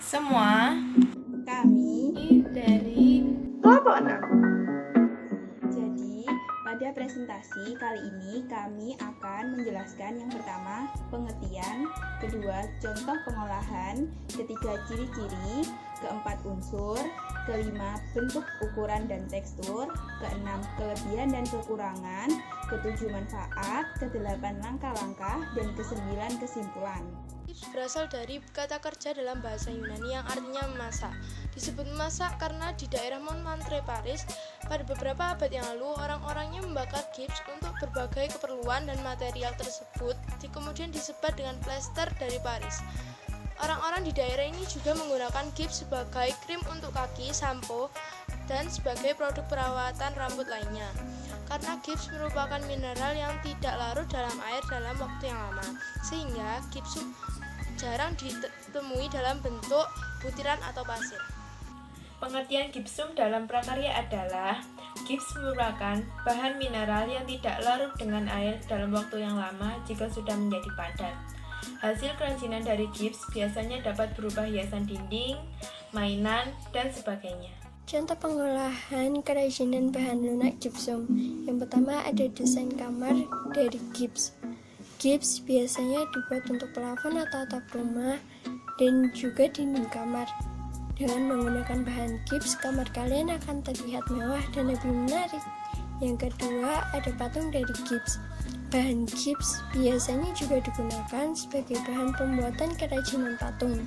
Semua Kami dari kelompok 6. Jadi, pada presentasi kali ini kami akan menjelaskan yang pertama, pengertian, kedua, contoh pengolahan, ketiga, ciri-ciri, keempat, unsur, kelima, bentuk, ukuran, dan tekstur, keenam, kelebihan dan kekurangan, ketujuh, manfaat, kedelapan, langkah-langkah, dan kesembilan, kesimpulan. Berasal dari kata kerja dalam bahasa Yunani yang artinya memasak. Disebut memasak karena di daerah Montmartre, Paris, pada beberapa abad yang lalu orang-orangnya membakar gips untuk berbagai keperluan dan material tersebut kemudian disebar dengan plester dari Paris. Orang-orang di daerah ini juga menggunakan gips sebagai krim untuk kaki, sampo, dan sebagai produk perawatan rambut lainnya. Karena gips merupakan mineral yang tidak larut dalam air dalam waktu yang lama, sehingga gipsum jarang ditemui dalam bentuk butiran atau pasir. pengertian gipsum dalam prakarya adalah gips merupakan bahan mineral yang tidak larut dengan air dalam waktu yang lama jika sudah menjadi padat. Hasil kerajinan dari gips biasanya dapat berupa hiasan dinding, mainan, dan sebagainya. Contoh pengolahan kerajinan bahan lunak gipsum. Yang pertama ada desain kamar dari gips. Gips biasanya dibuat untuk plafon atau atap rumah dan juga dinding kamar. Dengan menggunakan bahan gips, kamar kalian akan terlihat mewah dan lebih menarik. Yang kedua, ada patung dari gips. Bahan gips biasanya juga digunakan sebagai bahan pembuatan kerajinan patung.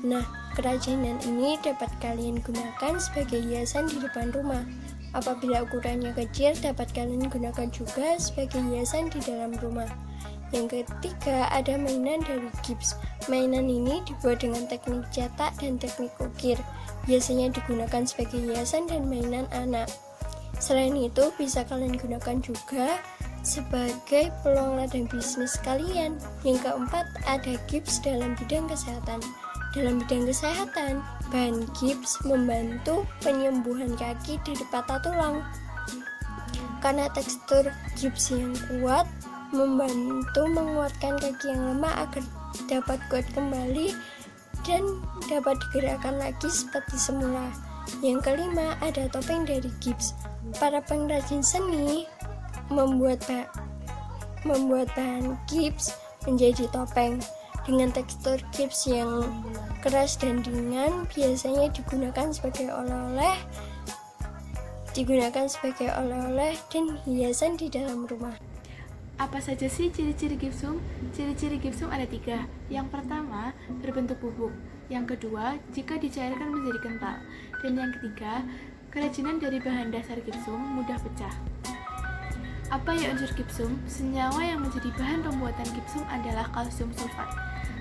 Nah, kerajinan ini dapat kalian gunakan sebagai hiasan di depan rumah. Apabila ukurannya kecil, dapat kalian gunakan juga sebagai hiasan di dalam rumah. Yang ketiga, ada mainan dari gips. Mainan ini dibuat dengan teknik cetak dan teknik ukir. Biasanya digunakan sebagai hiasan dan mainan anak. Selain itu, bisa kalian gunakan juga sebagai peluang ladang bisnis kalian. Yang keempat, ada gips dalam bidang kesehatan. Dalam bidang kesehatan, bahan gips membantu penyembuhan kaki dari patah tulang. Karena tekstur gips yang kuat, membantu menguatkan kaki yang lemah agar dapat kuat kembali dan dapat digerakkan lagi seperti semula. Yang kelima, ada topeng dari gips. Para pengrajin seni membuat bahan gips menjadi topeng. Dengan tekstur gips yang keras dan ringan, biasanya digunakan sebagai oleh-oleh dan hiasan di dalam rumah. Apa saja sih ciri-ciri gipsum? Ciri-ciri gipsum ada 3. Yang pertama, berbentuk bubuk. Yang kedua, jika dicairkan menjadi kental. Dan yang ketiga, kerajinan dari bahan dasar gipsum mudah pecah. Apa ya unsur gipsum? Senyawa yang menjadi bahan pembuatan gipsum adalah kalsium sulfat.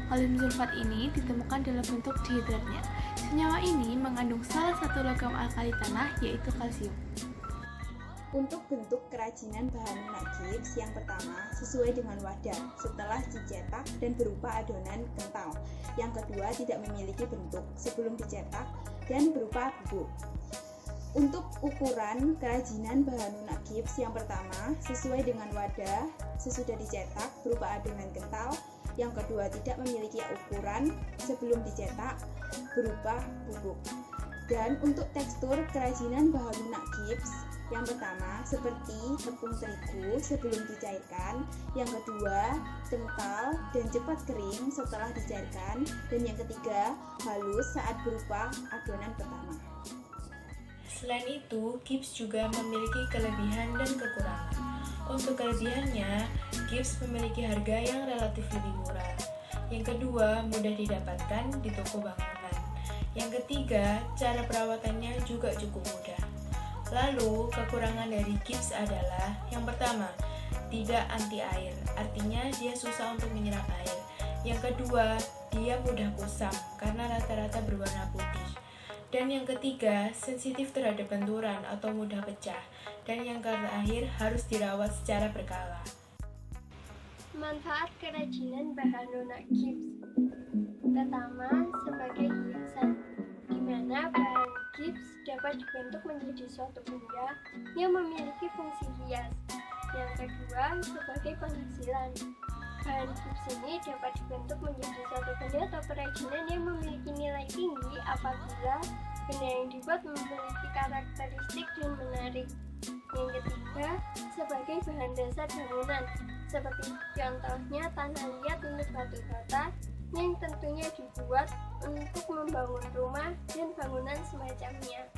Kalsium sulfat ini ditemukan dalam bentuk dihidratnya. Senyawa ini mengandung salah satu logam alkali tanah, yaitu kalsium. Untuk bentuk kerajinan bahan lunak gips, yang pertama, sesuai dengan wadah setelah dicetak dan berupa adonan kental. Yang kedua, tidak memiliki bentuk sebelum dicetak dan berupa bubuk. Untuk ukuran kerajinan bahan lunak gips, yang pertama, sesuai dengan wadah sesudah dicetak berupa adonan kental. Yang kedua, tidak memiliki ukuran sebelum dicetak berupa bubuk. Dan untuk tekstur kerajinan bahan lunak gips, yang pertama, seperti tepung terigu sebelum dicairkan. Yang kedua, kental dan cepat kering setelah dicairkan. Dan yang ketiga, halus saat berupa adonan pertama. Selain itu, gips juga memiliki kelebihan dan kekurangan. Untuk kelebihannya, gips memiliki harga yang relatif lebih murah. Yang kedua, mudah didapatkan di toko bangunan. Yang ketiga, cara perawatannya juga cukup mudah. Lalu, kekurangan dari gips adalah yang pertama, tidak anti air, artinya dia susah untuk menyerap air. Yang kedua, dia mudah kusam karena rata-rata berwarna putih. Dan yang ketiga, sensitif terhadap benturan atau mudah pecah. Dan yang terakhir, harus dirawat secara berkala. Manfaat kerajinan bahan lunak gips. Pertama, sebagai hiasan, di mana bahan gips dapat dibentuk menjadi suatu benda yang memiliki fungsi hias. Yang kedua, sebagai penghasilan. Bahan gips ini dapat dibentuk menjadi satu benda atau kerajinan yang memiliki nilai tinggi apabila benda yang dibuat memiliki karakteristik dan menarik. Yang ketiga, sebagai bahan dasar bangunan, seperti contohnya tanah liat untuk batu bata yang tentunya dibuat untuk membangun rumah dan bangunan semacamnya.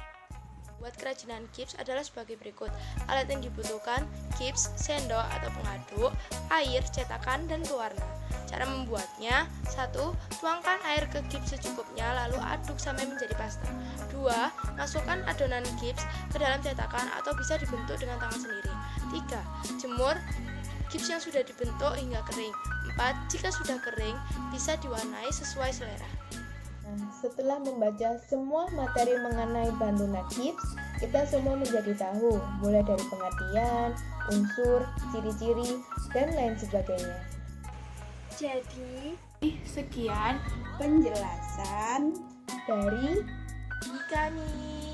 Buat kerajinan gips adalah sebagai berikut. Alat yang dibutuhkan: gips, sendok atau pengaduk, air, cetakan, dan pewarna. Cara membuatnya: 1. Tuangkan air ke gips secukupnya lalu aduk sampai menjadi pasta. 2. Masukkan adonan gips ke dalam cetakan atau bisa dibentuk dengan tangan sendiri. 3. Jemur gips yang sudah dibentuk hingga kering. 4. Jika sudah kering, bisa diwarnai sesuai selera. Nah, setelah membaca semua materi mengenai bahan lunak gips, kita semua menjadi tahu mulai dari pengertian, unsur, ciri-ciri, dan lain sebagainya. Jadi, Sekian Penjelasan Dari Kami